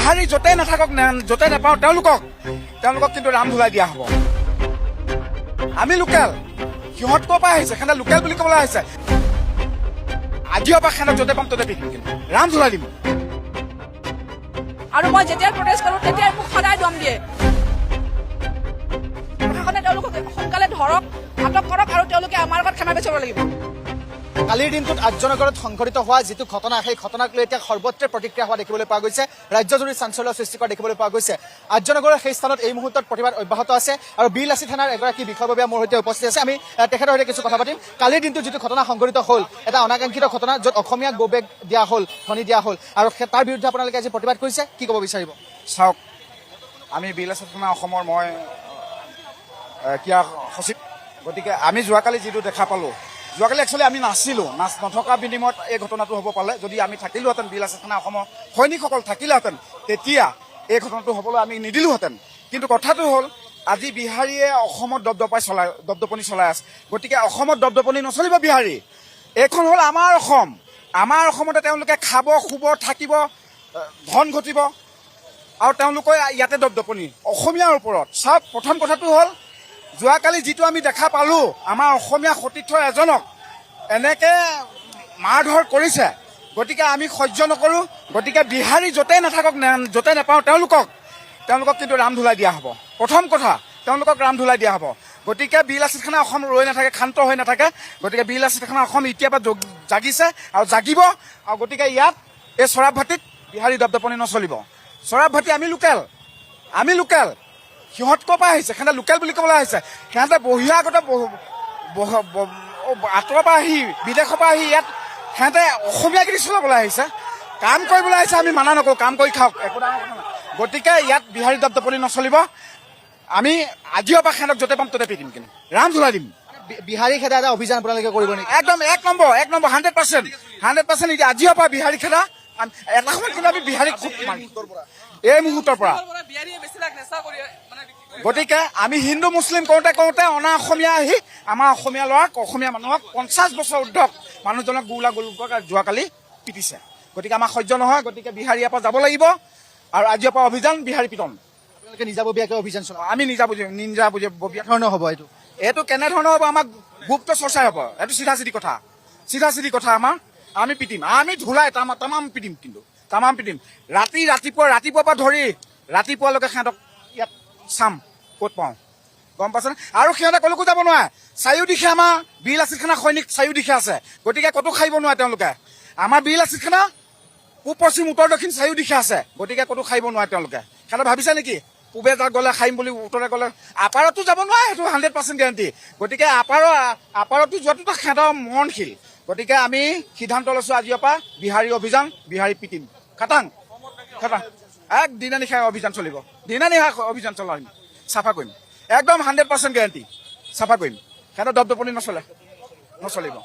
বিহাৰী য'তে নাথাকক য'তে নাপাওঁ তেওঁলোকক কিন্তু ৰাম ধুলাই দিয়া হ'ব। আমি লোকেল, সিহঁত ক'ৰ পৰা আহিছে, সিহঁতে লোকেল বুলি ক'বলৈ আহিছে। আজিৰ পৰা সিহঁতক য'তে পাম ত'তে পিন্ধিম, কিন্তু ৰাম ধুলাই দিম। আৰু মই যেতিয়াই প্ৰটেষ্ট কৰোঁ তেতিয়াই মোক সদায় দম দিয়ে। প্ৰশাসনে তেওঁলোকক সোনকালে ধৰক, আটক কৰক আৰু তেওঁলোকে আমাৰ আগত ক্ষমা বিচাৰিব লাগিব। কালিৰ দিনটোত আৰ্যনগৰত সংঘটিত হোৱা যিটো ঘটনা, সেই ঘটনাক লৈ এতিয়া সৰ্বত্ৰে প্ৰতিক্ৰিয়া হোৱা দেখিবলৈ পোৱা গৈছে। ৰাজ্যজুৰি চাঞ্চল্য সৃষ্টি কৰা দেখিবলৈ পোৱা গৈছে। আৰ্যনগৰৰ সেই স্থানত এই মুহূৰ্তত প্ৰতিবাদ অব্যাহত আছে আৰু বিৰলাচি থানাৰ এগৰাকী বিষয়ববীয়া মোৰ সৈতে উপস্থিত আছে। আমি তেখেতৰ সৈতে কিছু কথা পাতিম। কালিৰ দিনটোত যিটো ঘটনা সংঘটিত হ'ল, এটা অনাকাংক্ষিত ঘটনা, য'ত অসমীয়া গৌবেগ দিয়া হ'ল, ধ্বনি দিয়া হ'ল, আৰু তাৰ বিৰুদ্ধে আপোনালোকে আজি প্ৰতিবাদ কৰিছে, কি ক'ব বিচাৰিব? চাওক, আমি বিৰলাচি থানা অসমৰ মই ক্ৰীড়া সচিব, গতিকে আমি যোৱাকালি যিটো দেখা পালোঁ, যোৱাকালি একচুৱেলি আমি নাছিলোঁ, নথকাৰ বিনিময়ত এই ঘটনাটো হ'ব পালে। যদি আমি থাকিলোহেঁতেন, বিৰলাচি থানা অসমৰ সৈনিকসকল থাকিলেহেঁতেন, তেতিয়া এই ঘটনাটো হ'বলৈ আমি নিদিলোহেঁতেন। কিন্তু কথাটো হ'ল, আজি বিহাৰীয়ে অসমত দপদপনি চলাই আছে। গতিকে অসমত দপদপনি নচলিব বিহাৰী। এইখন হ'ল আমাৰ অসম। আমাৰ অসমতে তেওঁলোকে খাব, শুব, থাকিব, ধন ঘটিব, আৰু তেওঁলোকে ইয়াতে দপদপনি অসমীয়াৰ ওপৰত। চাওক, প্ৰথম কথাটো হ'ল, যোৱাকালি যিটো আমি দেখা পালোঁ, আমাৰ অসমীয়া সতীৰ্থ এজনক এনেকৈ মাৰ ধৰ কৰিছে। গতিকে আমি সহ্য নকৰোঁ। গতিকে বিহাৰী য'তে নাথাকক, য'তে নাপাওঁ তেওঁলোকক কিন্তু ৰাম ধুলাই দিয়া হ'ব। প্ৰথম কথা, তেওঁলোকক ৰাম ধুলাই দিয়া হ'ব। গতিকে বিৰলাচি থানা অসম ৰৈ নাথাকে, ক্ষান্ত হৈ নাথাকে। গতিকে বিৰলাচি থানা অসম এতিয়াৰ পৰা জাগিছে আৰু জাগিব। আৰু গতিকে ইয়াত এই চৰাব ভাটিত বিহাৰী দপদপনি নচলিব। চৰাব ভাটি আমি লোকেল, সিহঁত ক'ৰ পৰা আহিছে, সিহঁতে লোকেল বুলি ক'বলৈ আহিছে। সিহঁতে বহিৰাগত আঁতৰৰ পৰা আহি, বিদেশৰ পৰা আহি ইয়াত সিহঁতে অসমীয়াগিৰি চলাবলৈ আহিছে, কাম কৰিবলৈ আহিছে। আমি মানা নকৰোঁ, কাম কৰি খাওক, একো ডাঙৰ কথা নাই। গতিকে ইয়াত বিহাৰী দপদপনি নচলিব। আমি আজিৰ পৰা সিহঁতক য'তে পাম ত'তে পিন্ধিম, কিন্তু ৰাম ধুলাই দিম। বিহাৰী খেদা এটা অভিযান আপোনালোকে কৰিব নেকি? একদম এক নম্বৰ 100%। এতিয়া আজিৰ পৰা বিহাৰী খেদা এটা সময়ত কিন্তু আমি বিহাৰী খুব এই মুহূৰ্তৰ পৰা। গতিকে আমি হিন্দু মুছলিম কওঁতে অনা অসমীয়া আহি আমাৰ অসমীয়া ল'ৰাক, অসমীয়া মানুহক 50 বছৰ উৰ্ধক মানুহজনক গোলাগুলুকক যোৱাকালি পিটিছে। গতিকে আমাৰ সহ্য নহয়। গতিকে বিহাৰী ইয়াৰ পৰা যাব লাগিব আৰু আজিৰ পৰা অভিযান বিহাৰী পিটন। আপোনালোকে নিজাববীয়াকৈ অভিযান চলাব? আমি নিজাববীয়া ধৰণৰ হ'ব। এইটো কেনেধৰণৰ হ'ব? আমাক গুপ্ত চৰ্চাই হ'ব। এইটো চিধা চিধি কথা আমাৰ। আমি পিটিম, আমি ধুলাই তামাম পিটিম, কিন্তু তামাম পিটিম। ৰাতিপুৱাৰ পৰা ধৰি ৰাতিপুৱালৈকে সিহঁতক ইয়াত চাম ক'ত পাওঁ, গম পাইছেনে? আৰু সিহঁতে কলৈকো যাব নোৱাৰে। চাৰিওদিশে আমাৰ বিৰলাচি থানা সৈনিক চাৰিওদিশে আছে। গতিকে ক'তো খাইব নোৱাৰে তেওঁলোকে। আমাৰ বিৰলাচি থানা পূব, পশ্চিম, উত্তৰ, দক্ষিণ চাৰিওদিশে আছে। গতিকে ক'তো খাইব নোৱাৰে তেওঁলোকে। সিহঁতে ভাবিছে নেকি পূবে তাত গ'লে খাইম বুলি, উত্তৰে গ'লে আপাৰতো যাব নোৱাৰে, সেইটো 100% গেৰাণ্টি। গতিকে আপাৰতো যোৱাটোতো সিহঁতৰ মৰণশীল। গতিকে আমি সিদ্ধান্ত লৈছোঁ, আজিৰ পৰা বিহাৰী অভিযান, বিহাৰী পিটিম, খাটাং এক দিনা নিশাই অভিযান চলিব। অভিযান চলাম, চাফা কৰিম, একদম 100% গেৰাণ্টি, চাফা কৰিম। সিহঁতৰ দপদপনি নচলিব।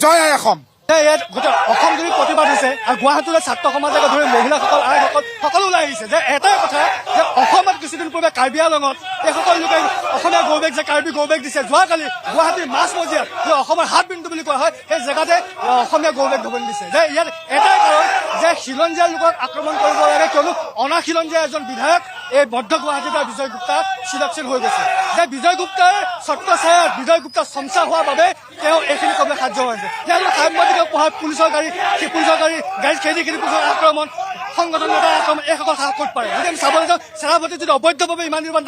জয় আই অসম। ইয়াত গোটেই অসম জুৰি প্ৰতিবাদ হৈছে আৰু গুৱাহাটীলৈ ছাত্ৰ সমাজকে ধৰি মহিলাসকল, আইসকল সকলো ওলাই আহিছে যে এটাই কথা, যে অসমত কিছুদিন পূৰ্বে কাৰ্বি আংলঙত এইসকল লোকে অসমীয়া গৌবেগ যে কাৰ্বি গৌবেগ দিছে, যোৱাকালি গুৱাহাটীৰ মাজমজিয়াত যে অসমৰ হাতবিন্দু বুলি কোৱা হয়, সেই জেগাতে অসমীয়া গৌবেগ ধৱনি দিছে। যে ইয়াত এটাই কাৰণ যে খিলঞ্জীয়া লোকক আক্ৰমণ কৰিব লাগে, কিয়নো অনা খিলঞ্জীয়া এজন বিধায়ক এই মধ্য গুৱাহাটীত বিজয় গুপ্তা চিলেকশ্যন হৈ গৈছে। যে বিজয় গুপ্তাৰ ছত্ৰছায়াত বিজয় গুপ্তা চমচা হোৱাৰ বাবে তেওঁ এইখিনি কৰিবলৈ সাহায্য হৈছে। তেওঁলোকে সাংবাদিকক পঢ়াত পুলিচৰ গাড়ীত খেদি পুলিচৰ আক্ৰমণ, সংগঠন নেতাৰ আক্ৰমণ, এইসকল সাহস ক'ত পাৰে? যদি আমি চাবলৈ যাওঁ, চেৰাপতিত যদি অবৈধভাৱে ইমান দিনৰ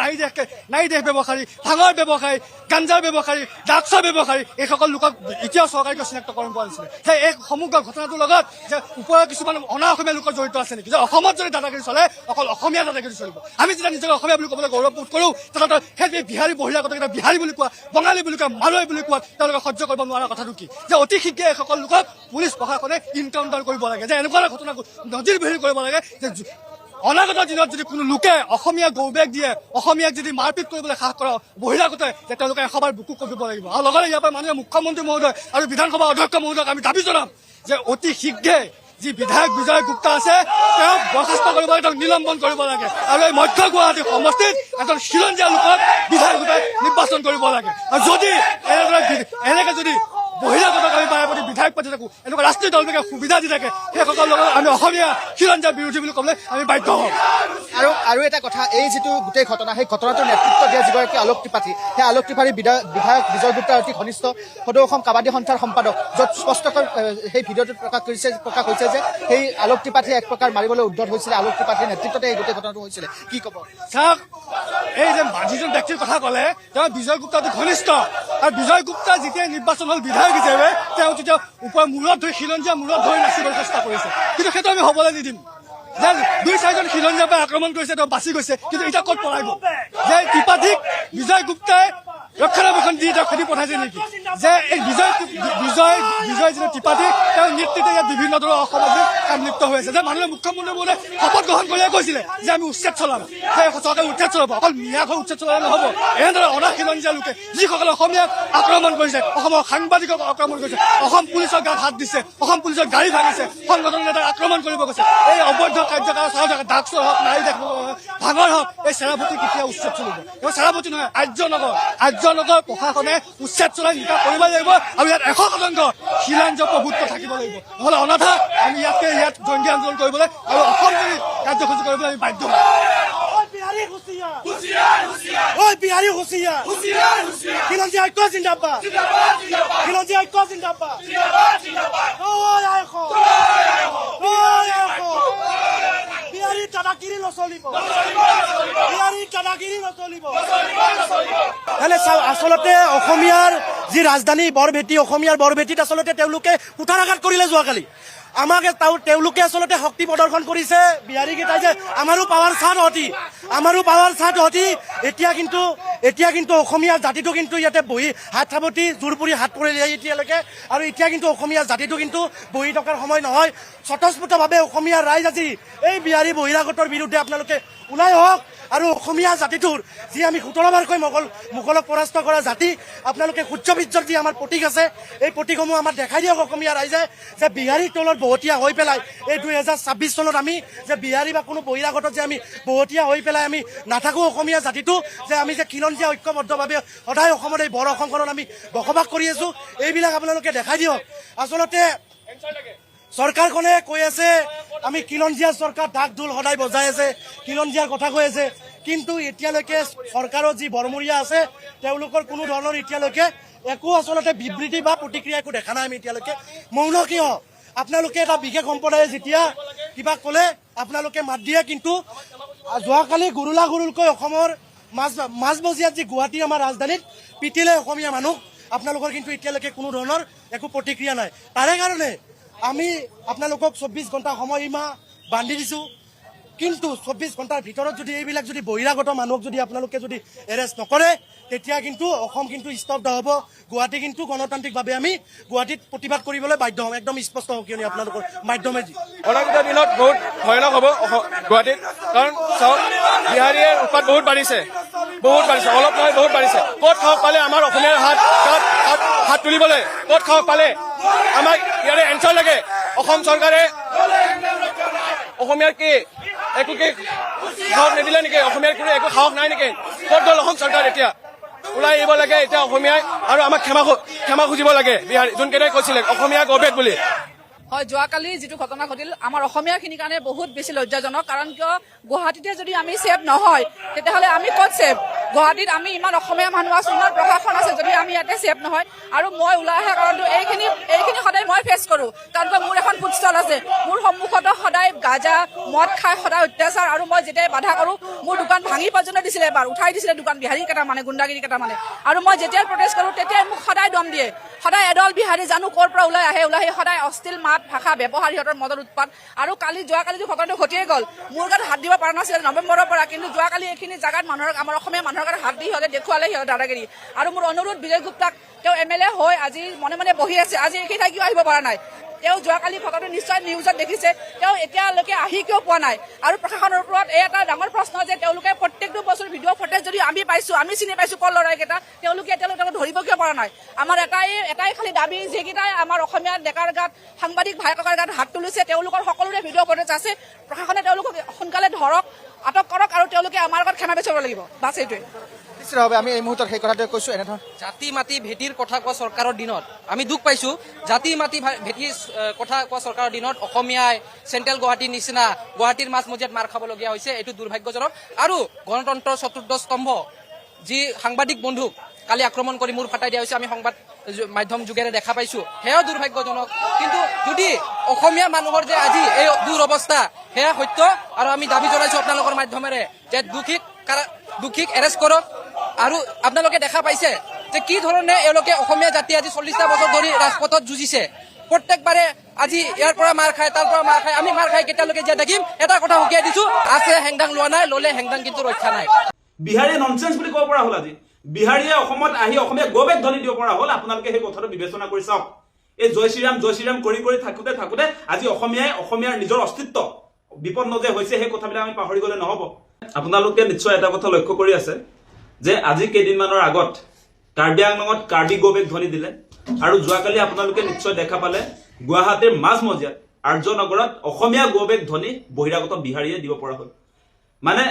নাৰী দেশ ব্যৱসায়ী, ভাঙৰ ব্যৱসায়ী, গাঞ্জাৰ ব্যৱসায়ী, ড্ৰাগছৰ ব্যৱসায়ী, এইসকল লোকক এতিয়াও চৰকাৰীকৈ চিনাক্তকৰণ কৰা নাছিলে। সেই এই সমগ্ৰ ঘটনাটোৰ লগত যে ওপৰৰ কিছুমান অনা অসমীয়া লোকৰ জড়িত আছে নেকি? যে অসমত যদি দাদাগিৰি চলে, অকল অসমীয়া দাদাগিৰি চলিব। আমি যেতিয়া নিজকে অসমীয়া বুলি ক'বলৈ গৌৰৱবোধ কৰোঁ, তেতিয়া সেই বিহাৰী বহিৰাগতকেইটা বিহাৰী বুলি কোৱা, বঙালী বুলি কোৱা, মাৰোৱাৰী বুলি কোৱা তেওঁলোকে সহ্য কৰিব নোৱাৰা কথাটো কি? যে অতি শীঘ্ৰে এইসকল লোকক পুলিচ প্ৰশাসনে ইনকাউণ্টাৰ কৰিব লাগে। যে এনেকুৱা ঘটনা নজিৰবিহীন কৰিব লাগে যে অনাগত দিনত যদি কোনো লোকে অসমীয়া গৌবেগ দিয়ে, অসমীয়াক যদি মাৰপিট কৰিবলৈ সাহস কৰা বহিৰাগতে, যে তেওঁলোকে এশবাৰ বুকু কঁপিব লাগিব। আৰু লগতে ইয়াৰ পৰা মাননীয় মুখ্যমন্ত্ৰী মহোদয় আৰু বিধানসভা অধ্যক্ষ মহোদয়ক আমি দাবী জনাম যে অতি শীঘ্ৰে যি বিধায়ক বিজয় গুপ্তা আছে তেওঁক বৰ্খাস্ত কৰিব লাগে, তেওঁক নিলম্বন কৰিব লাগে। আৰু এই মধ্য গুৱাহাটী সমষ্টিত এজন খিলঞ্জীয়া লোকক বিধায়ক ৰূপে নিৰ্বাচন কৰিব লাগে। আৰু যদি এনেকে যদি বহিৰাগতক আমি বাৰে প্ৰতি বিধায়ক পাতি থাকোঁ এনেকুৱা ৰাষ্ট্ৰীয় দলবিলাকে সুবিধা দি থাকে সেইসকলৰ লগত আমি অসমীয়া খিলঞ্জীয়া বিৰোধী বুলি ক'বলৈ আমি বাধ্য হওঁ। আৰু এটা কথা, এই যিটো গোটেই ঘটনা, সেই ঘটনাটোৰ নেতৃত্ব দিয়া যিগৰাকী আলোক ত্ৰিপাঠী, সেই আলোক ত্ৰিপাঠীৰ বিধায়ক বিজয় গুপ্তাৰ অতি ঘনিষ্ঠ সদৌ অসম কাবাডী সন্থাৰ সম্পাদক, য'ত স্পষ্টকৈ সেই ভিডিঅ'টোত প্ৰকাশ হৈছে যে সেই আলোক ত্ৰিপাঠীয়ে এক প্ৰকাৰ মাৰিবলৈ উদ্যত হৈছিলে, আলোক ত্ৰিপাঠীৰ নেতৃত্বতে এই গোটেই ঘটনাটো হৈছিলে। কি ক'ব? চাওক, এই যে যিজন ব্যক্তিৰ কথা ক'লে তেওঁ বিজয় গুপ্তা অতি ঘনিষ্ঠ, আৰু বিজয় গুপ্তা যেতিয়া নিৰ্বাচন হ'ল বিধায়ক হিচাপে তেওঁ তেতিয়া ওপৰৰ মূৰত ধৰি খিলঞ্জীয়া মূৰত ধৰি নাচিবলৈ চেষ্টা কৰিছে, কিন্তু সেইটো আমি হ'বলৈ নিদিম। যে 2-4জন খিলঞ্জীয়াৰ পৰা আক্ৰমণ কৰিছে তেওঁ বাচি গৈছে, কিন্তু এতিয়া ক'ত পলাই গ'ল? যে ত্ৰিপাঠীক বিজয় গুপ্তাই ৰক্ষণাবেক্ষণ দি তেওঁ খেদি পঠাইছে নেকি? যে এই বিজয় যিটো ত্ৰিপাঠী তেওঁৰ নেতৃত্বে ইয়াত বিভিন্ন ধৰণৰ অসামাজিক কাম লিপ্ত হৈ আছে। যে মানুহে মুখ্যমন্ত্ৰী মহোদয়ে শপত গ্ৰহণ কৰিয়ে কৈছিলে যে আমি উচ্ছেদ চলাম, সেই চৰকাৰে উচ্ছেদ চলাব, অকল মিয়া ঘৰ উচ্ছেদ চলালে নহ'ব। এনেদৰে অনা খিলঞ্জীয়া লোকে যিসকলে অসমীয়াক আক্ৰমণ কৰিছে, অসমৰ সাংবাদিকক আক্ৰমণ কৰিছে, অসম পুলিচৰ গাত হাত দিছে, অসম পুলিচৰ গাড়ী ভাঙিছে, সংগঠন নেতাক আক্ৰমণ কৰিব গৈছে, এই অবৈধ কাৰ্যকলাপ চলাই থকা ডাকচৰ হওক, নাৰী ভাঙৰ হওক, এই চেৰাপতি কেতিয়া উচ্ছেদ চলিব? এই চেৰাপতি নহয়, আৰ্যনগৰ প্ৰশাসনে উচ্ছেদ চলাই নিকা কৰিব লাগিব, আৰু ইয়াত 100% খিলঞ্জীয়া প্ৰভুত্ব থাকিব লাগিব। নহ'লে অনাথা আমি ইয়াত জংগী আন্দোলন কৰিবলৈ আৰু অসমজনী কাৰ্যসূচী কৰিবলৈ আমি বাধ্য হ'ম। বিহাৰী হুঁচিয়াৰ খিলঞ্জীয়া ঐক্য জিন্দাবাদ, খিলঞ্জীয়া ঐক্য জিন্দাবাদ। বিহাৰী দাদাগিৰি নচলিব, বিহাৰী দাদাগিৰি নচলিব। এনে চাওক, আচলতে অসমীয়াৰ যি ৰাজধানী বৰভেটি, অসমীয়াৰ বৰভেটিত আচলতে তেওঁলোকে কুঠাৰাঘাত কৰিলে যোৱাকালি। আমাক তেওঁলোকে আচলতে শক্তি প্ৰদৰ্শন কৰিছে বিহাৰীকেইটাই যে আমাৰো পাৱাৰ চাট হতি এতিয়া কিন্তু অসমীয়া জাতিটো কিন্তু ইয়াতে বহি হাত সাৱটি জোৰ পুৰি হাত পৰিলে এতিয়ালৈকে, আৰু এতিয়া কিন্তু অসমীয়া জাতিটো কিন্তু বহি থকাৰ সময় নহয়। স্বতঃস্ফূৰ্তভাৱে অসমীয়া ৰাইজ আজি এই বিহাৰী বহিৰাগতৰ বিৰুদ্ধে আপোনালোকে ওলাই আহক, আৰু অসমীয়া জাতিটোৰ যি আমি 17বাৰকৈ মোগলক পৰাস্ত কৰা জাতি, আপোনালোকে সূৰ্যবীৰ্যৰ যি আমাৰ প্ৰতীক আছে, এই প্ৰতীকসমূহ আমাক দেখাই দিয়ক অসমীয়া ৰাইজে, যে বিহাৰীৰ তলত বহতীয়া হৈ পেলাই এই 2026 চনত আমি যে বিহাৰী বা কোনো বহিৰাগতত যে আমি বহতীয়া হৈ পেলাই আমি নাথাকোঁ অসমীয়া জাতিটো, যে আমি যে খিলঞ্জীয়া ঐক্যবদ্ধভাৱে সদায় অসমত এই বৰ অসমখনত আমি বসবাস কৰি আছোঁ, এইবিলাক আপোনালোকে দেখাই দিয়ক। আচলতে চৰকাৰখনে কৈ আছে আমি খিলঞ্জীয়া চৰকাৰ, ঢাক ঢোল সদায় বজাই আছে, খিলঞ্জীয়াৰ কথা কৈ আছে, কিন্তু এতিয়ালৈকে চৰকাৰৰ যি বৰমূৰীয়া আছে তেওঁলোকৰ কোনো ধৰণৰ এতিয়ালৈকে একো আচলতে বিবৃতি বা প্ৰতিক্ৰিয়া একো দেখা নাই আমি এতিয়ালৈকে। মৌন কিয়? আপোনালোকে এটা বিশেষ সম্প্ৰদায়ে যেতিয়া কিবা ক'লে আপোনালোকে মাত দিয়ে, কিন্তু যোৱাকালি গুৰুলকৈ অসমৰ মাজমজিয়াত যি গুৱাহাটী আমাৰ ৰাজধানীত পিটিলে অসমীয়া মানুহ, আপোনালোকৰ কিন্তু এতিয়ালৈকে কোনো ধৰণৰ একো প্ৰতিক্ৰিয়া নাই। তাৰে কাৰণে আমি আপোনালোকক 24 ঘণ্টা সময়সীমা বান্ধি দিছোঁ, কিন্তু 24 ঘণ্টাৰ ভিতৰত যদি এইবিলাক যদি বহিৰাগত মানুহক যদি আপোনালোকে যদি এৰেষ্ট নকৰে, তেতিয়া কিন্তু অসম কিন্তু স্তব্ধ হ'ব। গুৱাহাটী কিন্তু গণতান্ত্ৰিকভাৱে আমি গুৱাহাটীত প্ৰতিবাদ কৰিবলৈ বাধ্য হ'ম, একদম স্পষ্ট হ'ব, কিয়নো আপোনালোকৰ মাধ্যমেদি। অনাগত দিনত বহুত ভয়ানক হ'ব গুৱাহাটীত, কাৰণ চাওক বিহাৰীয়ে উৎপাত বহুত বাঢ়িছে, অলপ নহয় বহুত বাঢ়িছে। ক'ত সাহস পালে আমাৰ অসমীয়াৰ হাত তুলিবলৈ? ক'ত সাহস পালে? আমাক ইয়াৰে এনচাৰ লাগে। অসম চৰকাৰে অসমীয়াৰ কি একো সাহস নিদিলে নেকি? অসমীয়াৰ কোনো একো সাহস নাই নেকি? ক'ত গ'ল অসম চৰকাৰ? এতিয়া ওলাই আহিব লাগে এতিয়া অসমীয়াই, আৰু আমাক ক্ষমা খুজিব লাগে বিহাৰী যোনকেইটাই কৈছিলে অসমীয়া গভেট বুলি। হয়, যোৱাকালি যিটো ঘটনা ঘটিল আমাৰ অসমীয়াখিনিৰ কাৰণে বহুত বেছি লজ্জাজনক, কাৰণ কিয় গুৱাহাটীতে যদি আমি ছেফ নহয় তেতিয়াহ'লে আমি ক'ত ছেফ? গুৱাহাটীত আমি ইমান অসমীয়া মানুহ আছো, ইমান প্ৰশাসন আছে, যদি আমি ইয়াতে ছেফ নহয়। আৰু মই ওলাই অহা কাৰণটো এইখিনি সদায় মই ফেচ কৰোঁ, কাৰণ মোৰ এখন ফুড ষ্টল আছে, মোৰ সন্মুখতো সদায় গাঁজা মদ খাই সদায় অত্যাচাৰ, আৰু মই যেতিয়াই বাধা কৰোঁ মোৰ দোকান ভাঙি পৰ্যন্ত দিছিলে, এবাৰ উঠাই দিছিলে দোকান বিহাৰী কেইটামানে, গুণ্ডাগিৰি কেইটামানে, আৰু মই যেতিয়াই প্ৰটেষ্ট কৰোঁ তেতিয়াই মোক সদায় দম দিয়ে। সদায় এডল বিহাৰী জানো ক'ৰ পৰা ওলাই আহে সদায় অশ্লীল মাত ভাষা ব্যৱহাৰ, সিহঁতৰ মদৰ উৎপাত। আৰু যোৱাকালি যে ঘটনাটো ঘটিয়ে গ'ল, মোৰ গাত হাত দিব পৰা নাছিল নৱেম্বৰৰ পৰা, কিন্তু যোৱাকালি এইখিনি জাগাত আমাৰ অসমীয়া মানুহৰ গাত হাত দি সিহঁতে দেখুৱালে সিহঁতৰ দাদাগিৰি। আৰু মোৰ অনুৰোধ বিজয় গুপ্তাক, তেওঁ MLA হৈ আজি মনে বহি আছে, আজি এইখিনি ঠাই কিয় আহিব পৰা নাই? তেওঁ যোৱাকালি ঘটনাটো নিশ্চয় নিউজত দেখিছে, তেওঁ এতিয়ালৈকে আহি কিয় পোৱা নাই? আৰু প্ৰশাসনৰ ওপৰত এই এটা ডাঙৰ প্ৰশ্ন যে তেওঁলোকে প্ৰত্যেকটো বছৰ ভিডিঅ' ফুটেজ যদি আমি পাইছোঁ, আমি চিনি পাইছোঁ ক'ৰ ল'ৰাইকেইটা, তেওঁলোকে এতিয়ালৈকে ধৰিব কিয় পৰা নাই? আমাৰ এটাই খালি দাবী, যিকেইটাই আমাৰ অসমীয়া ডেকাৰ গাত, সাংবাদিক ভাই ককাৰ গাত হাত তুলিছে, তেওঁলোকৰ সকলোৰে ভিডিঅ' ফুটেজ আছে, প্ৰশাসনে তেওঁলোকক সোনকালে ধৰক, আটক কৰক, আৰু তেওঁলোকে আমাৰ আগত ক্ষমা বিচাৰিব লাগিব, বাছ এইটোৱে। নিশ্চিতভাৱে আমি এই মুহূৰ্তত সেই কথাটোৱে কৈছোঁ এনেধৰণৰ জাতি মাটি ভেটিৰ কথা কোৱা চৰকাৰৰ দিনত আমি দুখ পাইছোঁ। জাতি মাটি ভেটিৰ কথা কোৱা চৰকাৰৰ দিনত অসমীয়াই চেণ্ট্ৰেল গুৱাহাটীৰ নিচিনা গুৱাহাটীৰ মাজমজিয়াত মাৰ খাবলগীয়া হৈছে। এইটো দুৰ্ভাগ্যজনক। আৰু গণতন্ত্ৰৰ চতুৰ্থ স্তম্ভ যি সাংবাদিক বন্ধুক কালি আক্ৰমণ কৰি মূৰ ফাটাই দিয়া হৈছে, আমি সংবাদ মাধ্যম যোগেৰে দেখা পাইছোঁ, সেয়াও দুৰ্ভাগ্যজনক। কিন্তু যদি অসমীয়া মানুহৰ যে আজি এই দুৰৱস্থা সেয়া সত্য, আৰু আমি দাবী জনাইছোঁ আপোনালোকৰ মাধ্যমেৰে যে দোষীক এৰেষ্ট কৰক। আৰু আপোনালোকে দেখা পাইছে যে কি ধৰণে এওঁলোকে অসমীয়া জাতি আজি 40টা বছৰ ধৰি ৰাজপথত যুঁজিছে। প্ৰত্যেকবাৰে আজি ইয়াৰ পৰা মাৰ খায়, তাৰ পৰা মাৰ খায়। আমি মাৰ খাই কেতিয়ালৈকে জীয়াই থাকিম? এটা কথা সুকীয়াই দিছোঁ, আছে হেংদাং লোৱা নাই, ল'লে হেংদাং কিন্তু ৰক্ষা নাই। বিহাৰীয়ে ননচেন্স বুলি ক'ব পৰা হ'ল। আজি বিহাৰীয়ে অসমত আহি অসমীয়া গৌবেগ ধ্বনি দিব পৰা হ'ল। আপোনালোকে সেই কথাটো বিবেচনা কৰি চাওক। এই জয় শ্ৰীৰাম কৰি থাকোঁতে আজি অসমীয়াৰ নিজৰ অস্তিত্ব বিপন্ন যে হৈছে, সেই কথাবিলাক আমি পাহৰি গ'লে নহ'ব। আপোনালোকে নিশ্চয় এটা কথা লক্ষ্য কৰি আছে যে আজি কেইদিনমানৰ আগত কাৰ্বি আংলঙত কাৰ্বি গৌবেগ ধ্বনি দিলে, আৰু যোৱাকালি আপোনালোকে নিশ্চয় দেখা পালে গুৱাহাটীৰ মাজমজিয়াত আৰ্যনগৰত অসমীয়া গৌবেগ ধ্বনি বহিৰাগত বিহাৰীয়ে দিব পৰা হ'ল। মানে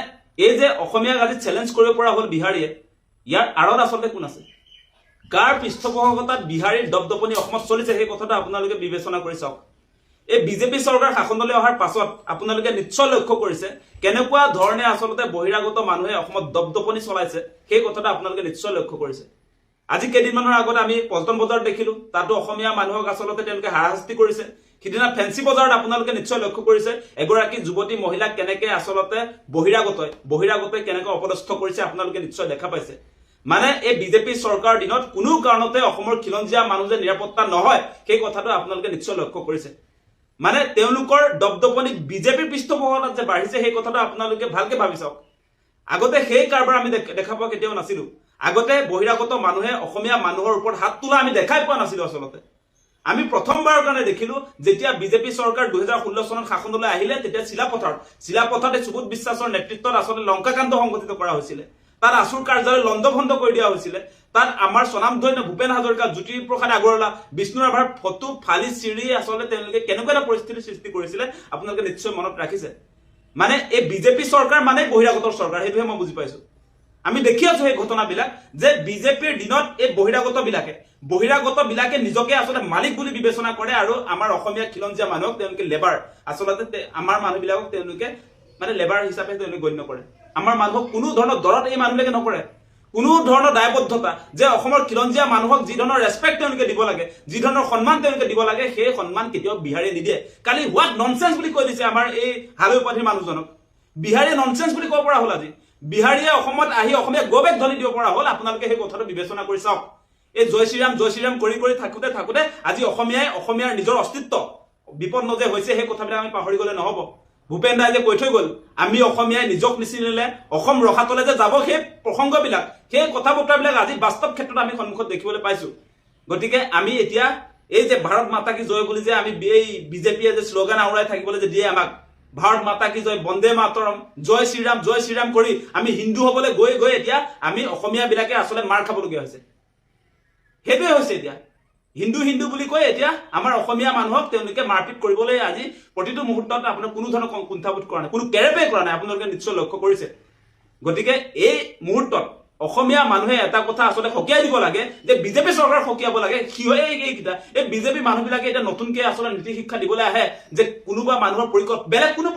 এই যে অসমীয়াক আজি চেলেঞ্জ কৰিব পৰা হ'ল বিহাৰীয়ে, ইয়াৰ আঁৰত আচলতে কোন আছে? কাৰ পৃষ্ঠপোষকতাত বিহাৰীৰ দপদপনি অসমত চলিছে, সেই কথাটো আপোনালোকে বিবেচনা কৰি চাওক। এই বিজেপি চৰকাৰ শাসনলৈ অহাৰ পাছত আপোনালোকে নিশ্চয় লক্ষ্য কৰিছে কেনেকুৱা ধৰণে আচলতে বহিৰাগত মানুহে অসমত দপদপনি চলাইছে, সেই কথাটো আপোনালোকে নিশ্চয় লক্ষ্য কৰিছে। আজি কেইদিনমানৰ আগত আমি পল্টন বজাৰত দেখিলো, তাতো অসমীয়া মানুহক আচলতে তেওঁলোকে হাৰাশাস্তি কৰিছে। সিদিনা ফেঞ্চি বজাৰত আপোনালোকে নিশ্চয় লক্ষ্য কৰিছে এগৰাকী যুৱতী মহিলাক কেনেকে আচলতে বহিৰাগতই কেনেকৈ অপদস্থ কৰিছে, আপোনালোকে নিশ্চয় দেখা পাইছে। মানে এই বিজেপি চৰকাৰৰ দিনত কোনো কাৰণতে অসমৰ খিলঞ্জীয়া মানুহ যে নিৰাপত্তা নহয়, সেই কথাটো আপোনালোকে নিশ্চয় লক্ষ্য কৰিছে। মানে তেওঁলোকৰ দপদপনি বিজেপিৰ পৃষ্ঠপোষকতাত যে বাঢ়িছে, সেই কথাটো আপোনালোকে ভালকে ভাবি চাওক। আগতে সেই কাৰবাৰ আমি দেখা পোৱা কেতিয়াও নাছিলো। আগতে বহিৰাগত মানুহে অসমীয়া মানুহৰ ওপৰত হাত তোলা আমি দেখাই পোৱা নাছিলো। আচলতে আমি প্ৰথমবাৰৰ কাৰণে দেখিলো যেতিয়া বিজেপি চৰকাৰ 2016 চনত শাসনলৈ আহিলে, তেতিয়া চিলাপথাৰত সুবোধ বিশ্বাসৰ নেতৃত্বত আচলতে লংকাকাণ্ড সংঘটিত কৰা হৈছিলে। তাত আছুৰ কাৰ্যালয় লণ্ডভণ্ড কৰি দিয়া হৈছিলে। তাত আমাৰ স্বনামধন্য ভূপেন হাজৰিকা, জ্যোতিপ্ৰসাদ আগৰৱালা, বিষ্ণু ৰাভাৰ ফটো ফালি চিৰি আচলতে তেওঁলোকে কেনেকুৱা এটা পৰিস্থিতিৰ সৃষ্টি কৰিছিলে, আপোনালোকে নিশ্চয় মনত ৰাখিছে। মানে এই বিজেপি চৰকাৰ মানে বহিৰাগতৰ চৰকাৰ, সেইটোহে মই বুজি পাইছো। আমি দেখি আছো সেই ঘটনাবিলাক যে বিজেপিৰ দিনত এই বহিৰাগত বিলাকে নিজকে আচলতে মালিক বুলি বিবেচনা কৰে, আৰু আমাৰ অসমীয়া খিলঞ্জীয়া মানুহক তেওঁলোকে লেবাৰ, আচলতে আমাৰ মানুহবিলাকক তেওঁলোকে মানে লেবাৰ হিচাপে তেওঁলোকে গণ্য কৰে। আমাৰ মানুহক কোনো ধৰণৰ দৰত এই মানুহবিলাকে নকৰে, কোনো ধৰণৰ দায়বদ্ধতা যে অসমৰ খিলঞ্জীয়া মানুহক যি ধৰণৰ ৰেছপেক্ট তেওঁলোকে দিব লাগে, যি ধৰণৰ সন্মান তেওঁলোকে দিব লাগে, সেই সন্মান কেতিয়াও বিহাৰীয়ে নিদিয়ে। কালি হোৱাট ননচেন্স বুলি কৈ দিছে আমাৰ এই হালৈ উপাধিৰ মানুহজনক। বিহাৰীয়ে ননচেন্স বুলি ক'ব পৰা হ'ল। আজি বিহাৰীয়ে অসমত আহি অসমীয়া গৌবেগ ধ্বনি দিব পৰা হ'ল। আপোনালোকে সেই কথাটো বিবেচনা কৰি চাওক। এই জয় শ্ৰীৰাম কৰি থাকোঁতে আজি অসমীয়াৰ নিজৰ অস্তিত্ব বিপন্ন যে হৈছে, সেই কথাবিলাক আমি পাহৰি গ'লে নহ'ব। ভূপেন দাই যে কৈ থৈ গ'ল, আমি অসমীয়াই নিজক নিচিনিলে অসম ৰসাতলে যে যাব, সেই প্ৰসংগবিলাক, সেই কথা বতৰাবিলাক আজি বাস্তৱ ক্ষেত্ৰত আমি সন্মুখত দেখিবলৈ পাইছো। গতিকে আমি এতিয়া এই যে ভাৰত মাতা কি জয় বুলি যে আমি এই বিজেপিয়ে যে শ্লোগান আওৰাই থাকিবলৈ যে দিয়ে আমাক, ভাৰত মাতা কি জয়, বন্দে মাতৰম, জয় শ্ৰীৰাম কৰি আমি হিন্দু হবলৈ গৈ এতিয়া আমি অসমীয়া বিলাকে আচলতে মাৰ খাবলগীয়া হৈছে। সেইটোৱে হৈছে এতিয়া হিন্দু বুলি কৈ এতিয়া আমাৰ অসমীয়া মানুহক তেওঁলোকে মাৰপিট কৰিবলৈ আজি প্ৰতিটো মুহূৰ্তত আপোনাৰ কোনো ধৰণৰ কুণ্ঠাবোধ কৰা নাই, কোনো কেৰেপে কৰা নাই। আপোনালোকে নিশ্চয় লক্ষ্য কৰিছে। গতিকে এই মুহূৰ্তত অসমীয়া মানুহে এটা কথা আচলতে সকীয়াই দিব লাগে যে বিজেপি চৰকাৰ সকীয়াব লাগে। এইকেইটা এই বিজেপি মানুহবিলাকে এতিয়া নতুনকে আচলতে নীতি শিক্ষা দিবলৈ আহে যে কোনোবা মানুহৰ বেলেগ কোনো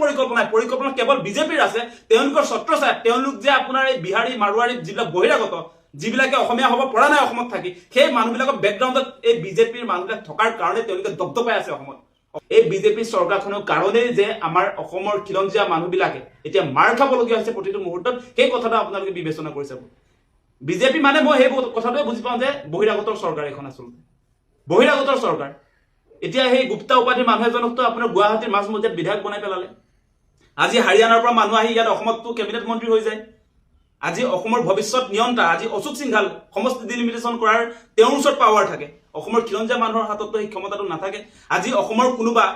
পৰিকল্পনা কেৱল বিজেপিৰ আছে। তেওঁলোকৰ ছত্ৰছায়াত তেওঁলোক যে আপোনাৰ এই বিহাৰী মাৰোৱাৰী যিবিলাক বহিৰাগত, যিবিলাকে অসমীয়া হ'ব পৰা নাই অসমত থাকি, সেই মানুহবিলাকৰ বেকগ্ৰাউণ্ডত এই বিজেপিৰ মানুহবিলাক থকাৰ কাৰণে তেওঁলোকে দপদপাই আছে অসমত। এই বিজেপি চৰকাৰখনৰ কাৰণেই যে আমাৰ অসমৰ খিলঞ্জীয়া মানুহবিলাকে এতিয়া মাৰ খাবলগীয়া হৈছে প্ৰতিটো মুহূৰ্তত, সেই কথাটো আপোনালোকে বিবেচনা কৰি চাব। বিজেপি মানে মই সেই কথাটোৱে বুজি পাওঁ যে বহিৰাগতৰ চৰকাৰ এখন, আচলতে বহিৰাগতৰ চৰকাৰ। এতিয়া সেই গুপ্তা উপাধিৰ মানুহ এজনকতো আপোনাৰ গুৱাহাটীৰ মাজমজিয়াত বিধায়ক বনাই পেলালে। আজি হাৰিয়ানাৰ পৰা মানুহ আহি ইয়াত অসমততো কেবিনেট মন্ত্ৰী হৈ যায়। আজি অসমৰ ভৱিষ্যত নিয়ন্তা আজি অশোক সিংঘাল সমষ্টি ডিলিমিটেশ্যন কৰাৰ তেওঁৰ ওচৰত পাৱাৰ থাকে। অসমৰ খিলঞ্জীয়া মানুহৰ হাততো সেই ক্ষমতাটো নাথাকে। আজি অসমৰ কোনোবা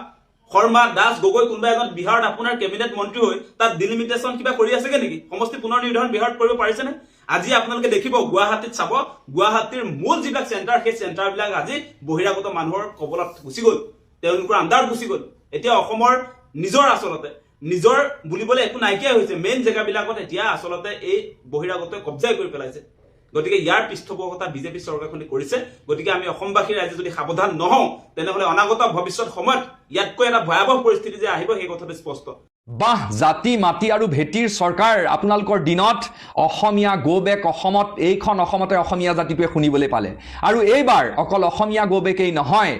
শৰ্মা, দাস, গগৈ কোনোবা এজন বিহাৰত আপোনাৰ কেবিনেট মন্ত্ৰী হৈ তাত ডিলিমিটেশ্যন কিবা কৰি আছেগে নেকি? সমষ্টি পুনৰ নিৰ্ধাৰণ বিহাৰত কৰিব পাৰিছেনে? আজি আপোনালোকে দেখিব গুৱাহাটীত চাব, গুৱাহাটীৰ মূল যিবিলাক চেণ্টাৰ, সেই চেণ্টাৰবিলাক আজি বহিৰাগত মানুহৰ কবলত গুচি গ'ল, তেওঁলোকৰ আণ্ডাৰত গুচি গ'ল। এতিয়া অসমৰ নিজৰ আচলতে নিজৰ বুলিবলৈ একো নাইকিয়া হৈছে মেইন জেগাবিলাকত এতিয়া আচলতে এই বহিৰাগতই কব্জাই কৰি পেলাইছে গতিকে ইয়াৰ পৃষ্ঠপোষকতা বিজেপি চৰকাৰখনে কৰিছে গতিকে আমি অসমবাসী ৰাইজে যদি সাৱধান নহওঁ তেনেহলে অনাগত ভৱিষ্যত সময়ত ইয়াতকৈ এটা ভয়াৱহ পৰিস্থিতি যে আহিব সেই কথাটো স্পষ্ট বাহ জাতি মাটি আৰু ভেটিৰ চৰকাৰ আপোনালোকৰ দিনত অসমীয়া গো বেক অসমত এইখন অসমতে অসমীয়া জাতিটোৱে শুনিবলৈ পালে আৰু এইবাৰ অকল অসমীয়া গো বেকেই নহয়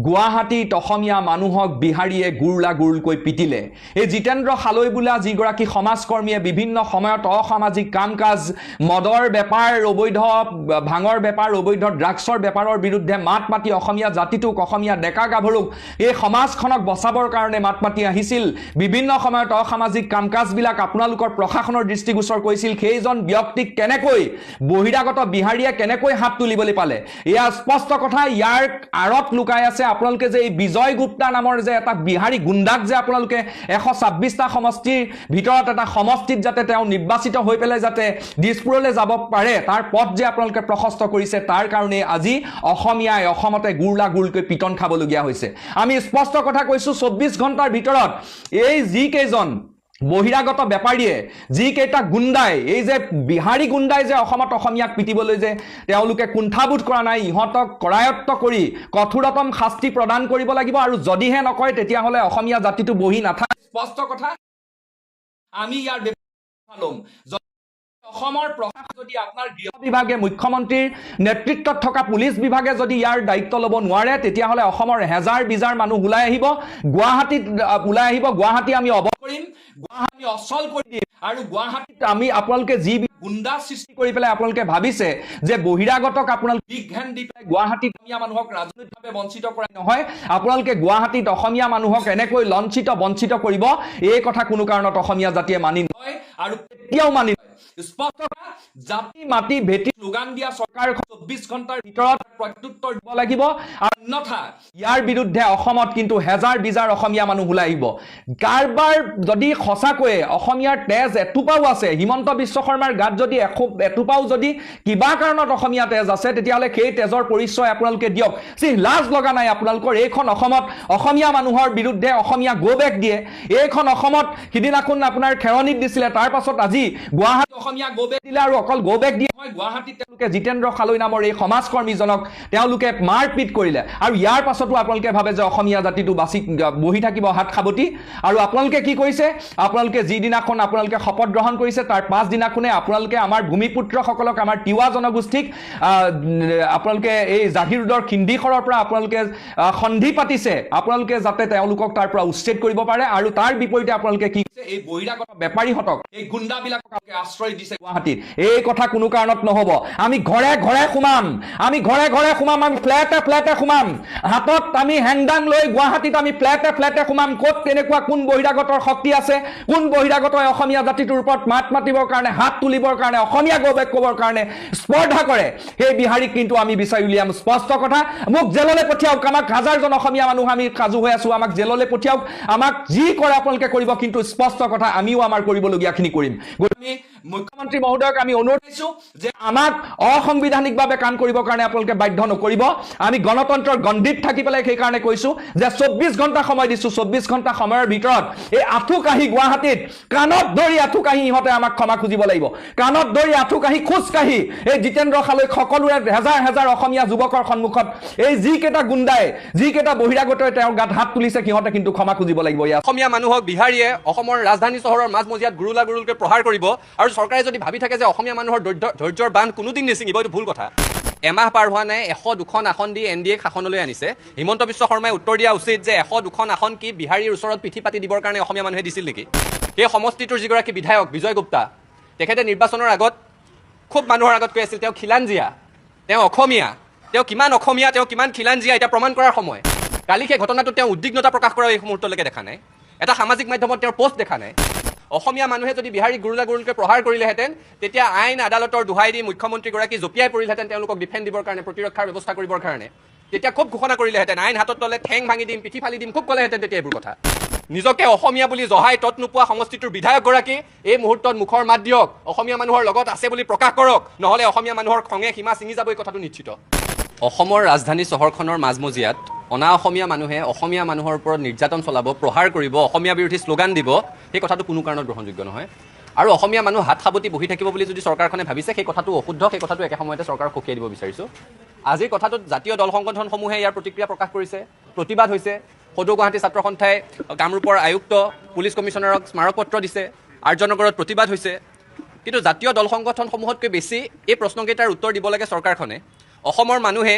গুৱাহাটীত অসমীয়া মানুহক বিহাৰীয়ে গুৰলাগুৰকৈ পিটিলে এই জিতেন্দ্ৰ হালৈ বোলা যিগৰাকী সমাজকৰ্মীয়ে বিভিন্ন সময়ত অসামাজিক কাম কাজ মদৰ বেপাৰ অবৈধ ভাঙৰ বেপাৰ অবৈধ ড্ৰাগছৰ বেপাৰৰ বিৰুদ্ধে মাত মাতি অসমীয়া জাতিটোক অসমীয়া ডেকা গাভৰুক এই সমাজখনক বচাবৰ কাৰণে মাত মাতি আহিছিল বিভিন্ন অসামাজিক কাম কাজবিলাক আপোনালোকৰ প্ৰশাসনৰ দৃষ্টিগোচৰ কৰিছিল সেইজন ব্যক্তিক কেনেকৈ বহিৰাগত বিহাৰীয়ে কেনেকৈ হাত তুলিবলৈ পালে এয়া স্পষ্ট কথা ইয়াৰ আৰত লুকাই আছে আপোনালোকে যে এই বিজয় গুপ্তা নামৰ যে এটা বিহাৰী গুণ্ডাক যে আপোনালোকে 126টা সমষ্টিৰ ভিতৰত এটা সমষ্টিত যাতে তেওঁ নিৰ্বাচিত হৈ পেলাই যাতে দিছপুৰলৈ যাব পাৰে তাৰ পথ যে আপোনালোকে প্ৰশস্ত কৰিছে তাৰ কাৰণে আজি অসমীয়াই অসমতে গুৰলাগুৰকৈ পিটন খাবলগীয়া হৈছে আমি স্পষ্ট কথা কৈছো 24 ঘণ্টাৰ ভিতৰত এই যি কেইজন বহিৰাগত বেপাৰীয়ে যি কেইটা গুণ্ডাই এই যে বিহাৰী গুণ্ডাই যে অসমত অসমীয়াক পিটিবলৈ যে তেওঁলোকে কুণ্ঠাবোধ কৰা নাই ইহঁতক কৰায়ত্ব কৰি কঠোৰতম শাস্তি প্ৰদান কৰিব লাগিব আৰু যদিহে নকয় তেতিয়াহ'লে অসমীয়া জাতিটো বহি নাথাকে স্পষ্ট কথা আমি ইয়াৰ লম অসমৰ প্ৰশাসন যদি আপোনাৰ গৃহ বিভাগে মুখ্যমন্ত্ৰীৰ নেতৃত্বত থকা পুলিচ বিভাগে যদি ইয়াৰ দায়িত্ব ল'ব নোৱাৰে তেতিয়াহ'লে অসমৰ হেজাৰ বিজাৰ মানুহ ওলাই আহিব গুৱাহাটী আমি অৱৰ কৰিম গুৱাহাটী অচল কৰি দিম আৰু গুৱাহাটীত আমি আপোনালোকে যি গুণ্ডা সৃষ্টি কৰি পেলাই আপোনালোকে ভাবিছে যে বহিৰাগতক আপোনালোকে বিগ হ্যান্ড দি পেলাই গুৱাহাটীত অসমীয়া মানুহক ৰাজনৈতিকভাৱে বঞ্চিত কৰা নহয় আপোনালোকে গুৱাহাটীত অসমীয়া মানুহক এনেকৈ লঞ্চিত বঞ্চিত কৰিব এই কথা কোনো কাৰণত অসমীয়া জাতিয়ে মানি নলয় আৰু কেতিয়াও মানি স্পষ্ট জাতি মাটি ভেটি স্লোগান দিয়া চৰকাৰ 24 ঘণ্টাৰ ভিতৰত প্ৰত্যুত্তৰ দিব লাগিব অন্যথা ইয়াৰ বিৰুদ্ধে অসমত কিন্তু হেজাৰ বিজাৰ অসমীয়া মানুহ ওলাই আহিব কাৰবাৰ যদি সঁচাকৈ অসমীয়াৰ তেজ এটুপাও আছে হিমন্ত বিশ্ব শৰ্মাৰ গাত যদি এটুপাও যদি কিবা কাৰণত অসমীয়া তেজ আছে তেতিয়াহ'লে সেই তেজৰ পৰিচয় আপোনালোকে দিয়ক লাজ লগা নাই আপোনালোকৰ এইখন অসমত অসমীয়া মানুহৰ বিৰুদ্ধে অসমীয়া গো বেক দিয়ে এইখন অসমত সিদিনাখন আপোনাৰ খেৰণিত দিছিলে তাৰ পাছত আজি গুৱাহাটী অসমীয়া গো বেক দিলে আৰু অকল গো বেক দিয়ে গুৱাহাটীত তেওঁলোকে জিতেন্দ্ৰ হালৈ নামৰ এই সমাজকৰ্মীজনক তেওঁলোকে মাৰপিট কৰিলে আৰু ইয়াৰ পাছতো আপোনালোকে ভাবে যে অসমীয়া জাতিটো বাছি বহি থাকিব হাত খাবতি আৰু আপোনালোকে কি কৰিছে আপোনালোকে যিদিনাখন আপোনালোকে শপত গ্ৰহণ কৰিছে তাৰ পাঁচ দিনাখনে আপোনালোকে আমাৰ ভূমিপুত্ৰসকলক আমাৰ তিৱা জনগোষ্ঠীক আপোনালোকে এই জাগিৰোডৰ খিন্দিখৰৰ পৰা আপোনালোকে সন্ধি পাতিছে আপোনালোকে যাতে তেওঁলোকক তাৰ পৰা উচ্ছেদ কৰিব পাৰে আৰু তাৰ বিপৰীতে আপোনালোকে কি এই বহিৰাগত বেপাৰীহঁতক এই গুণ্ডাবিলাকক আশ্ৰয় দিছে গুৱাহাটীত এই কথা কোনো কাৰণত নহব আমি ঘৰে ঘৰে সোমাম আমি ফ্লেটে সোমাম হাতত আমি হেংদাং লৈ গুৱাহাটীত আমি ফ্লেটে সোমাম ক'ত তেনেকুৱা কোন বহিৰাগতৰ শক্তি আছে কোন বহিৰাগতই অসমীয়া জাতিটোৰ ওপৰত মাত মাতিবৰ কাৰণে হাত তুলিবৰ কাৰণে অসমীয়া গৌৰৱ ক'বৰ কাৰণে স্পৰ্ধা কৰে সেই বিহাৰীক কিন্তু আমি বিচাৰি উলিয়াম স্পষ্ট কথা মোক জেললৈ পঠিয়াওক আমাক হাজাৰজন অসমীয়া মানুহ আমি কাজু হৈ আছো আমাক জেললৈ পঠিয়াওক আমাক যি কৰে আপোনালোকে কৰিব কিন্তু স্পষ্ট কথা আমিও আমাৰ কৰিবলগীয়াখিনি কৰিম আমি মুখ্যমন্ত্ৰী মহোদয়ক আমি অনুৰোধ কৰিছো যে আমাক অসাংবিধানিকভাৱে কাম কৰিবৰ কাৰণে আপোনালোকে বাধ্য নকৰিব আমি গণতন্ত্ৰৰ গণ্ডিত থাকি পেলাই সেই কাৰণে কৈছো যে 24 ঘণ্টা সময় দিছো 24 ঘণ্টা সময়ৰ ভিতৰত এই আঠুকাহি গুৱাহাটীত কাণত ধৰি আঠুকাহি ইহঁতে আমাক ক্ষমা খুজিব লাগিব কাণত ধৰি আঠুকাহি খোজকাহি এই জিতেন্দ্ৰ হালৈ সকলোৰে হেজাৰ হেজাৰ অসমীয়া যুৱকৰ সন্মুখত এই যিকেইটা গুণ্ডাই যিকেইটা বহিৰাগতই তেওঁৰ গাত হাত তুলিছে সিহঁতে কিন্তু ক্ষমা খুজিব লাগিব ইয়াত অসমীয়া মানুহক বিহাৰীয়ে অসমৰ ৰাজধানী চহৰৰ মাজমজিয়াত গুৰুলাগুৰুলকৈ প্ৰহাৰ কৰিব আৰু চৰকাৰে যদি ভাবি থাকে যে অসমীয়া মানুহৰ ধৈৰ্যৰ বান্ধ কোনোদিন নিছিঙিব এইটো ভুল কথা এমাহ পাৰ হোৱা নাই 102খন আসন দি এনডিএ শাসনলৈ আনিছে হিমন্ত বিশ্ব শৰ্মাই উত্তৰ দিয়া উচিত যে 102খন আসন কি বিহাৰীৰ ওচৰত পিঠি পাতি দিবৰ কাৰণে অসমীয়া মানুহে দিছিল নেকি সেই সমষ্টিটোৰ যিগৰাকী বিধায়ক বিজয় গুপ্তা তেখেতে নিৰ্বাচনৰ আগত খুব মানুহৰ আগত কৈ আছিল তেওঁ খিলাঞ্জিয়া তেওঁ অসমীয়া তেওঁ কিমান খিলাঞ্জিয়া এটা প্ৰমাণ কৰাৰ সময় কালি সেই ঘটনাটোত তেওঁ উদ্বিগ্নতা প্ৰকাশ কৰা এই মুহূৰ্তলৈকে দেখা নাই এটা সামাজিক মাধ্যমত তেওঁৰ পোষ্ট দেখা নাই অসমীয়া মানুহে যদি বিহাৰী গুৰুলাগুৰুলকৈ প্ৰহাৰ কৰিলেহেঁতেন তেতিয়া আইন আদালতৰ দোহাই দি মুখ্যমন্ত্ৰীগৰাকী জঁপিয়াই পৰিলহেঁতেন তেওঁলোকক ডিফেণ্ড দিবৰ কাৰণে প্ৰতিৰক্ষাৰ ব্যৱস্থা কৰিবৰ কাৰণে তেতিয়া খুব ঘোষণা কৰিলেহেঁতেন আইন হাতত ল'লে ঠেং ভাঙি দিম পিঠি ফালি দিম খুব ক'লেহেঁতেন তেতিয়া এইবোৰ কথা নিজকে অসমীয়া বুলি জহাই তত নোপোৱা সমষ্টিটোৰ বিধায়কগৰাকী এই মুহূৰ্তত মুখৰ মাত দিয়ক অসমীয়া মানুহৰ লগত আছে বুলি প্ৰকাশ কৰক নহ'লে অসমীয়া মানুহৰ খঙে সীমা ছিঙি যাব এই কথাটো নিশ্চিত অসমৰ ৰাজধানী চহৰখনৰ মাজমজিয়াত অনা অসমীয়া মানুহে অসমীয়া মানুহৰ ওপৰত নিৰ্যাতন চলাব, প্ৰহাৰ কৰিব, অসমীয়া বিৰোধী শ্লোগান দিব, সেই কথাটো কোনো কাৰণত গ্ৰহণযোগ্য নহয়। আৰু অসমীয়া মানুহ হাত সাৱটি বহি থাকিব বুলি যদি চৰকাৰখনে ভাবিছে, সেই কথাটো অশুদ্ধ, সেই কথাটো একে সময়তে চৰকাৰক সকীয়াই দিব বিচাৰিছোঁ। আজিৰ কথাটোত জাতীয় দল সংগঠনসমূহে ইয়াৰ প্ৰতিক্ৰিয়া প্ৰকাশ কৰিছে, প্ৰতিবাদ হৈছে। সদৌ গুৱাহাটী ছাত্ৰ সন্থাই কামৰূপৰ আয়ুক্ত, পুলিচ কমিশ্যনাৰক স্মাৰকপত্ৰ দিছে, আৰ্যনগৰত প্ৰতিবাদ হৈছে। কিন্তু জাতীয় দল সংগঠনসমূহতকৈ বেছি এই প্ৰশ্নকেইটাৰ উত্তৰ দিব লাগে চৰকাৰখনে। অসমৰ মানুহে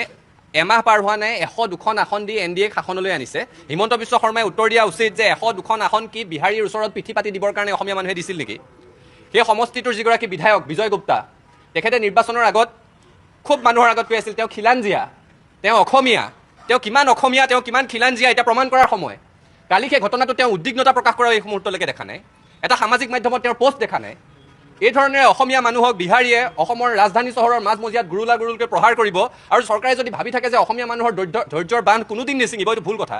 এমাহ পাৰ হোৱা নাই 100-2খন আসন দি NDA শাসনলৈ আনিছে। হিমন্ত বিশ্ব শৰ্মাই উত্তৰ দিয়া উচিত যে 100-2খন আসন কি বিহাৰীৰ ওচৰত পিঠি পাতি দিবৰ কাৰণে অসমীয়া মানুহে দিছিল নেকি? সেই সমষ্টিটোৰ যিগৰাকী বিধায়ক বিজয় গুপ্তা, তেখেতে নিৰ্বাচনৰ আগত খুব মানুহৰ আগত কৈ আছিল তেওঁ খিলাঞ্জীয়া, তেওঁ অসমীয়া, তেওঁ কিমান অসমীয়া, তেওঁ কিমান খিলাঞ্জীয়া, এতিয়া প্ৰমাণ কৰাৰ সময়। কালি সেই ঘটনাটো তেওঁ উদ্বিগ্নতা প্ৰকাশ কৰা এই মুহূৰ্তলৈকে দেখা নাই। এটা সামাজিক মাধ্যমত তেওঁৰ পোষ্ট দেখা নাই। এই ধৰণেৰে অসমীয়া মানুহক বিহাৰীয়ে অসমৰ ৰাজধানী চহৰৰ মাজমজিয়াত গুৰুলাগুৰুলকৈ প্ৰহাৰ কৰিব আৰু চৰকাৰে যদি ভাবি থাকে যে অসমীয়া মানুহৰ ধৈৰ্যৰ বান্ধ কোনোদিন নিছিঙিব, এইটো ভুল কথা।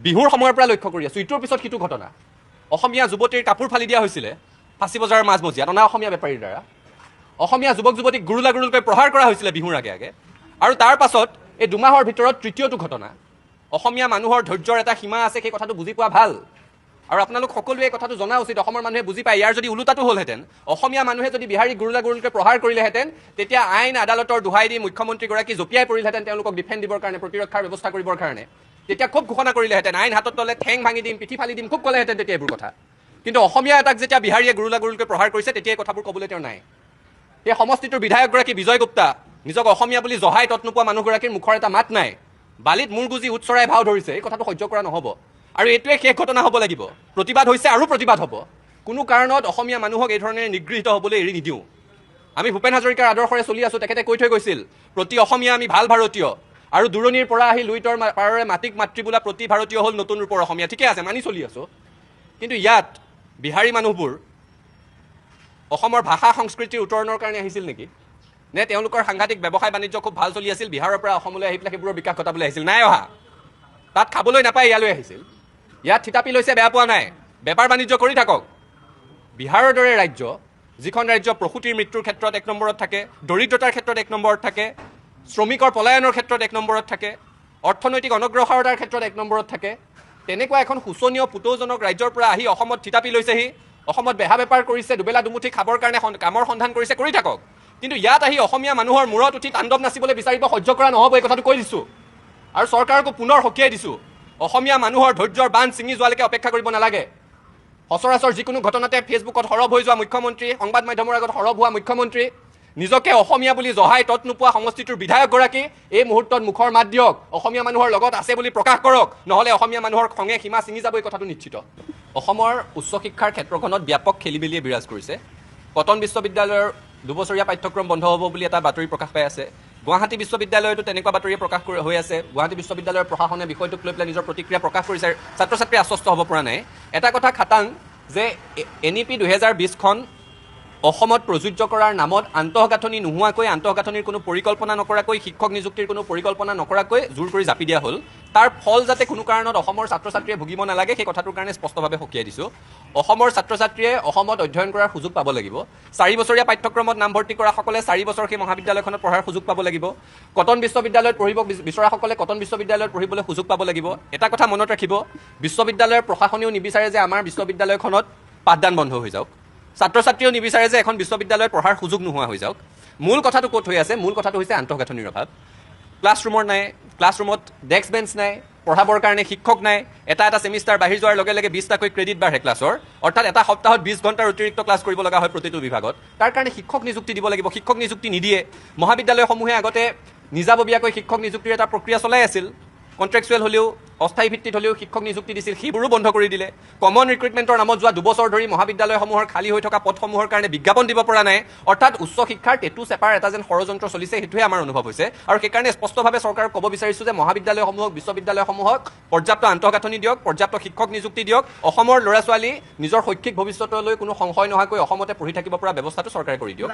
বিহুৰ সময়ৰ পৰা লক্ষ্য কৰি আছোঁ, ইটোৰ পিছত সিটো ঘটনা। অসমীয়া যুৱতীৰ কাপোৰ ফালি দিয়া হৈছিলে ফাঁচী বজাৰৰ মাজমজিয়াত অনা অসমীয়া বেপাৰীৰ দ্বাৰা। অসমীয়া যুৱক যুৱতীক গুৰুলাগুৰুলকৈ প্ৰহাৰ কৰা হৈছিলে বিহুৰ আগে আগে। আৰু তাৰ পাছত এই 2 মাহৰ ভিতৰত তৃতীয়টো ঘটনা। অসমীয়া মানুহৰ ধৈৰ্যৰ এটা সীমা আছে, সেই কথাটো বুজি পোৱা ভাল। আৰু আপোনালোক সকলোৱে এই কথাটো জনা উচিত, অসমৰ মানুহে বুজি পায়। ইয়াৰ যদি ওলোটাটো হ'লহেঁতেন, অসমীয়া মানুহে যদি বিহাৰীক গুৰুলাগুৰুলকৈ প্ৰহাৰ কৰিলেহেঁতেন, তেতিয়া আইন আদালতৰ দোহাই দি মুখ্যমন্ত্ৰীগৰাকী জঁপিয়াই পৰিলহেঁতেন তেওঁলোকক ডিফেণ্ড দিবৰ কাৰণে, প্ৰতিৰক্ষাৰ ব্যৱস্থা কৰিবৰ কাৰণে। তেতিয়া খুব ঘোষণা কৰিলেহেঁতেন, আইন হাতত ল'লে ঠেং ভাঙি দিম, পিঠি ফালি দিম, খুব ক'লেহেঁতেন তেতিয়া এইবোৰ কথা। কিন্তু অসমীয়া এটাক যেতিয়া বিহাৰীয়ে গুৰুলাগুৰুলকৈ প্ৰহাৰ কৰিছে, তেতিয়া এই কথাবোৰ ক'বলৈ তেওঁ নাই। সেই সমষ্টিটোৰ বিধায়কগৰাকী বিজয় গুপ্তা নিজক অসমীয়া বুলি জহাই তত নোপোৱা মানুহগৰাকীৰ মুখৰ এটা মাত নাই। বালিত মূৰ গুজি উৎসৰাই ভাও ধৰিছে, এই কথাটো সহ্য কৰা নহ'ব। আৰু এইটোৱে শেষ ঘটনা হ'ব লাগিব। প্ৰতিবাদ হৈছে আৰু প্ৰতিবাদ হ'ব। কোনো কাৰণত অসমীয়া মানুহক এই ধৰণে নিগৃহীত হ'বলৈ এৰি নিদিওঁ। আমি ভূপেন হাজৰিকাৰ আদৰ্শৰে চলি আছোঁ। তেখেতে কৈ থৈ গৈছিল, প্ৰতি অসমীয়া আমি ভাল ভাৰতীয়, আৰু দূৰণিৰ পৰা আহি লুইতৰ পাৰৰে মাটিক মাতৃ বোলা প্ৰতি ভাৰতীয় হ'ল নতুন ৰূপৰ অসমীয়া। ঠিকে আছে, মানি চলি আছোঁ। কিন্তু ইয়াত বিহাৰী মানুহবোৰ অসমৰ ভাষা সংস্কৃতিৰ উত্তৰণৰ কাৰণে আহিছিল নেকি? নে তেওঁলোকৰ সাংঘাতিক ব্যৱসায় বাণিজ্য খুব ভাল চলি আছিল, বিহাৰৰ পৰা অসমলৈ আহি পেলাই সেইবোৰৰ বিকাশ ঘটাবলৈ আহিছিল? নাই অহা। তাত খাবলৈ নাপায় ইয়ালৈ আহিছিল। ইয়াত থিতাপি লৈছে, বেয়া পোৱা নাই, বেপাৰ বাণিজ্য কৰি থাকক। বিহাৰৰ দৰে ৰাজ্য, যিখন ৰাজ্য প্ৰসূতিৰ মৃত্যুৰ ক্ষেত্ৰত 1 নম্বৰত থাকে, দৰিদ্ৰতাৰ ক্ষেত্ৰত 1 নম্বৰত থাকে, শ্ৰমিকৰ পলায়নৰ ক্ষেত্ৰত 1 নম্বৰত থাকে, অৰ্থনৈতিক অনগ্ৰসৰতাৰ ক্ষেত্ৰত 1 নম্বৰত থাকে, তেনেকুৱা এখন শোচনীয় পুতৌজনক ৰাজ্যৰ পৰা আহি অসমত থিতাপি লৈছেহি। অসমত বেহা বেপাৰ কৰিছে, দুবেলা দুমুঠি খাবৰ কাৰণে কামৰ সন্ধান কৰিছে, কৰি থাকক। কিন্তু ইয়াত আহি অসমীয়া মানুহৰ মূৰত উঠি তাণ্ডৱ নাচিবলৈ বিচাৰিব, সহ্য কৰা নহ'ব, এই কথাটো কৈ দিছোঁ। আৰু চৰকাৰকো পুনৰ সকীয়াই দিছোঁ, অসমীয়া মানুহৰ ধৈৰ্যৰ বান্ধ ছিঙি যোৱালৈকে অপেক্ষা কৰিব নালাগে। সচৰাচৰ যিকোনো ঘটনাতে ফেচবুকত সৰব হৈ যোৱা মুখ্যমন্ত্ৰী, সংবাদ মাধ্যমৰ আগত সৰব হোৱা মুখ্যমন্ত্ৰী, নিজকে অসমীয়া বুলি জহাই তত নোপোৱা সমষ্টিটোৰ বিধায়কগৰাকী এই মুহূৰ্তত মুখৰ মাত দিয়ক, অসমীয়া মানুহৰ লগত আছে বুলি প্ৰকাশ কৰক, নহ'লে অসমীয়া মানুহৰ খঙে সীমা ছিঙি যাব, এই কথাটো নিশ্চিত। অসমৰ উচ্চ শিক্ষাৰ ক্ষেত্ৰখনত ব্যাপক খেলিমেলিয়ে বিৰাজ কৰিছে। কটন বিশ্ববিদ্যালয়ৰ 2 বছৰীয়া পাঠ্যক্ৰম বন্ধ হ'ব বুলি এটা বাতৰি প্ৰকাশ পাই আছে। গুৱাহাটী বিশ্ববিদ্যালয়তো তেনেকুৱা বাতৰি প্ৰকাশ হৈ আছে। গুৱাহাটী বিশ্ববিদ্যালয়ৰ প্ৰশাসনে বিষয়টোক লৈ পেলাই নিজৰ প্ৰতিক্ৰিয়া প্ৰকাশ কৰিছে। ছাত্ৰ ছাত্ৰী আশ্বস্ত হ'ব পৰা নাই। এটা কথা খাটাং যে NEP 2020খন অসমত প্ৰযোজ্য কৰাৰ নামত আন্তঃগাঁথনি নোহোৱাকৈ, আন্তঃগাঁথনিৰ কোনো পৰিকল্পনা নকৰাকৈ, শিক্ষক নিযুক্তিৰ কোনো পৰিকল্পনা নকৰাকৈ জোৰ কৰি জাপি দিয়া হ'ল। তাৰ ফল যাতে কোনো কাৰণত অসমৰ ছাত্ৰ ছাত্ৰীয়ে ভুগিব নালাগে, সেই কথাটোৰ কাৰণে স্পষ্টভাৱে সকীয়াই দিছোঁ। অসমৰ ছাত্ৰ ছাত্ৰীয়ে অসমত অধ্যয়ন কৰাৰ সুযোগ পাব লাগিব। 4 বছৰীয়া পাঠ্যক্ৰমত নামভৰ্তি কৰাসকলে 4 বছৰ সেই মহাবিদ্যালয়খনত পঢ়াৰ সুযোগ পাব লাগিব। কটন বিশ্ববিদ্যালয়ত পঢ়িব বিচৰাসকলে কটন বিশ্ববিদ্যালয়ত পঢ়িবলৈ সুযোগ পাব লাগিব। এটা কথা মনত ৰাখিব, বিশ্ববিদ্যালয়ৰ প্ৰশাসনেও নিবিচাৰে যে আমাৰ বিশ্ববিদ্যালয়খনত পাঠদান বন্ধ হৈ যাওক। ছাত্ৰ ছাত্ৰীয়েও নিবিচাৰে যে এখন বিশ্ববিদ্যালয়ত পঢ়াৰ সুযোগ নোহোৱা হৈ যাওক। মূল কথাটো ক'ত হৈ আছে? মূল কথাটো হৈছে আন্তঃগাঁথনিৰ অভাৱ। ক্লাছৰুমৰ নাই, ক্লাছৰুমত ডেস্ক বেঞ্চ নাই, পঢ়াবৰ কাৰণে শিক্ষক নাই। এটা ছেমিষ্টাৰ বাঢ়ি যোৱাৰ লগে লগে 20টাকৈ ক্ৰেডিট বাঢ়ে ক্লাছৰ, অৰ্থাৎ এটা সপ্তাহত 20 ঘণ্টাৰ অতিৰিক্ত ক্লাছ কৰিব লগা হয় প্ৰতিটো বিভাগত। তাৰ কাৰণে শিক্ষক নিযুক্তি দিব লাগিব, শিক্ষক নিযুক্তি নিদিয়ে। মহাবিদ্যালয়সমূহে আগতে নিজাববীয়াকৈ শিক্ষক নিযুক্তিৰ এটা প্ৰক্ৰিয়া চলাই আছিল। কণ্ট্ৰেকচুৱেল হ'লেও, অস্থায়ী ভিত্তিত হ'লেও শিক্ষক নিযুক্তি দিছিল, সেইবোৰো বন্ধ কৰি দিলে। কমন ৰিক্ৰুইটমেণ্টৰ নামত যোৱা 2 বছৰ ধৰি মহাবিদ্যালয়সমূহৰ খালী হৈ থকা পদসমূহৰ কাৰণে বিজ্ঞাপন দিব পৰা নাই। অৰ্থাৎ উচ্চ শিক্ষাৰ টেটু চেপাৰ এটা যেন ষড়যন্ত্ৰ চলিছে, সেইটোৱে আমাৰ অনুভৱ হৈছে। আৰু সেইকাৰণে স্পষ্টভাৱে চৰকাৰক ক'ব বিচাৰিছোঁ যে মহাবিদ্যালয়সমূহক, বিশ্ববিদ্যালয়সমূহক পৰ্যাপ্ত আন্তঃগাঁথনি দিয়ক, পৰ্যাপ্ত শিক্ষক নিযুক্তি দিয়ক। অসমৰ ল'ৰা ছোৱালী নিজৰ শৈক্ষিক ভৱিষ্যতলৈ কোনো সংশয় নোহোৱাকৈ অসমতে পঢ়ি থাকিব পৰা ব্যৱস্থাটো চৰকাৰে কৰি দিয়ক।